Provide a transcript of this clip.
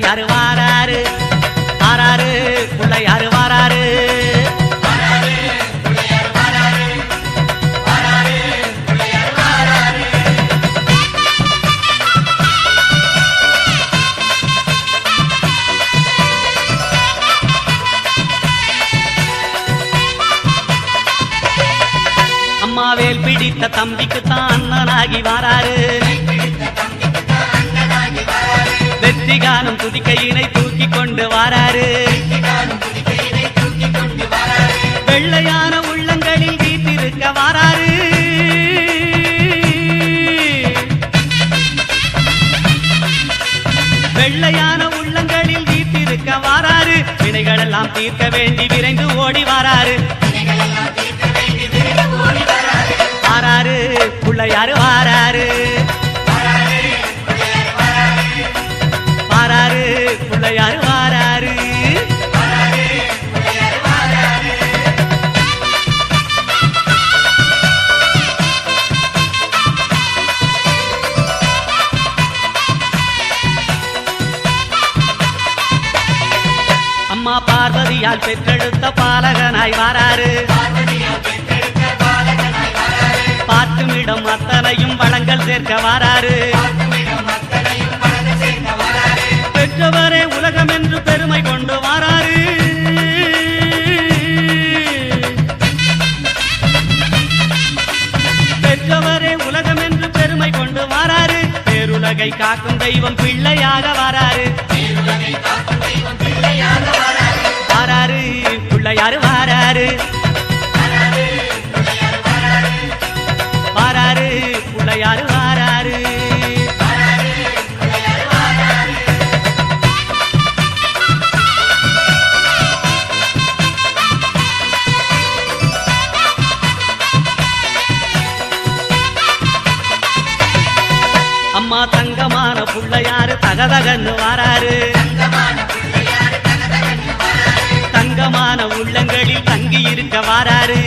பிள்ளையாரு வாராரு வாராரு பிள்ளையாரு வாராரு அம்மாவேல் பிடித்த தம்பிக்கு தான் அண்ணனாகி வாராரு வெற்றி காணும் துதிக்கையினை தூக்கி கொண்டு வாராரு வெள்ளையான உள்ளங்களில் வீட்டிருக்க வாராரு வெள்ளையான உள்ளங்களில் வீட்டிருக்க வாராரு வினைகளெல்லாம் தீர்க்க வேண்டி விரைந்து ஓடி வாராரு வாராரு பிள்ளையாரு வாராரு வாராரு பிள்ளையாரு வாராரு அம்மா பார்வதியால் பெற்றெடுத்த பாலகனாய் வாராரு பார்த்துமிடம் அத்தனையும் வளங்கள் சேர்க்க வாராரு பெற்றவரே உலகம் என்று பெருமை கொண்டு வாராரு பெற்றவரே உலகம் என்று பெருமை கொண்டு வாராரு பேருலகை காக்கும் தெய்வம் பிள்ளையாக வாராரு வாராரு பிள்ளையாரு வாராரு வாராரு பிள்ளையாரு வாராரு அம்மா தங்கமான பிள்ளையாரு தகதகன்னு வாராரு தங்கமான உள்ளங்களில் தங்கி இருக்க வாராரு